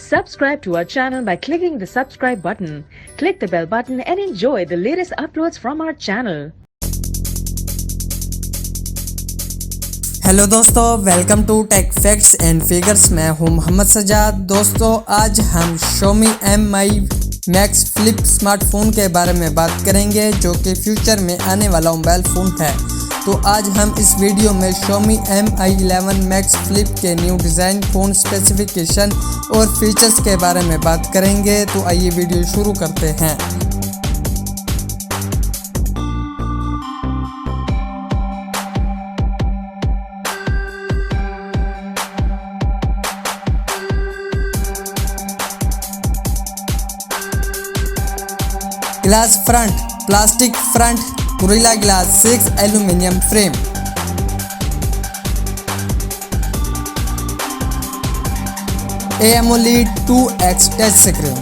Subscribe to our channel by clicking the subscribe button. Click the bell button and enjoy the latest uploads from our channel. Hello दोस्तों, welcome to tech facts and figures. मैं हूं मोहम्मद सजाद। दोस्तों, आज हम Xiaomi Mi Mix Flip smartphone के बारे में बात करेंगे, जो कि फ्यूचर में आने वाला मोबाइल फ़ोन है। तो आज हम इस वीडियो में Xiaomi Mi 11 Max Flip के न्यू डिज़ाइन, फ़ोन स्पेसिफिकेशन और फीचर्स के बारे में बात करेंगे। तो आइए वीडियो शुरू करते हैं। Glass front, plastic front, gorilla glass 6 aluminium frame. AMOLED 2X touch screen.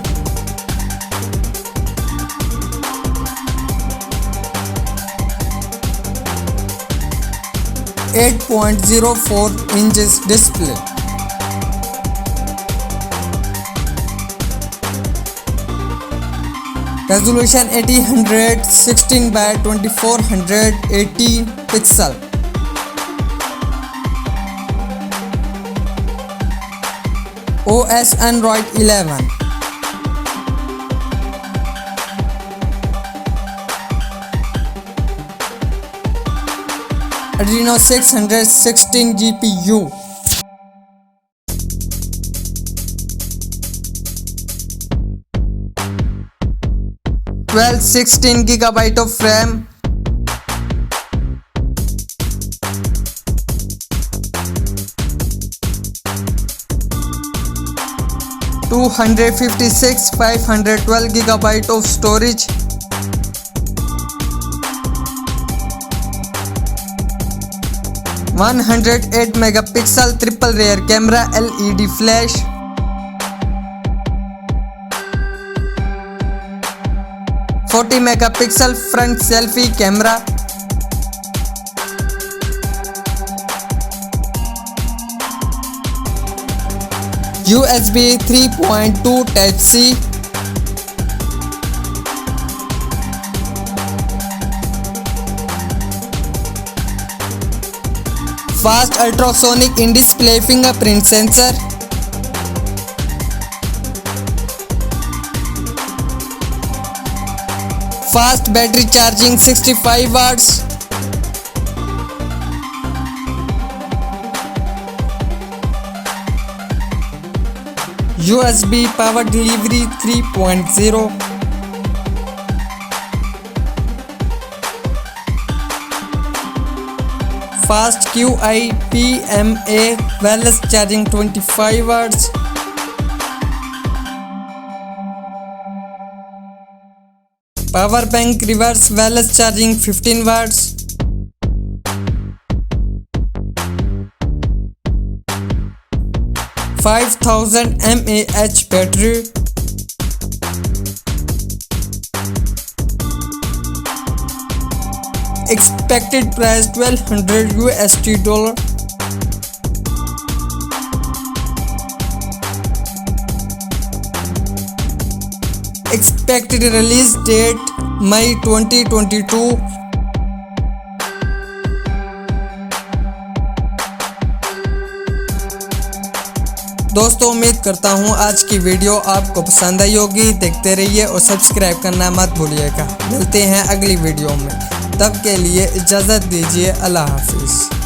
(8.04 inches display. Resolution 1816 by 2480 pixel. OS Android 11। Adreno 616 GPU। 16 GB of RAM। 512 GB of storage। 108 megapixel triple rear camera LED flash। 40 megapixel front selfie camera। USB 3.2 Type C। Fast ultrasonic in-display fingerprint sensor। Fast battery charging 65 watts। USB power delivery 3.0। Fast QI/PMA wireless charging 25 watts। Power bank reverse wireless charging 15 watts। (5000 mAh battery। Expected price $1200 USD। Expected release date May 2022। दोस्तों, उम्मीद करता हूँ आज की video आपको पसंद आई होगी। देखते रहिए और सब्सक्राइब करना मत भूलिएगा। मिलते हैं अगली वीडियो में, तब के लिए इजाज़त दीजिए। अल्लाह हाफिज़।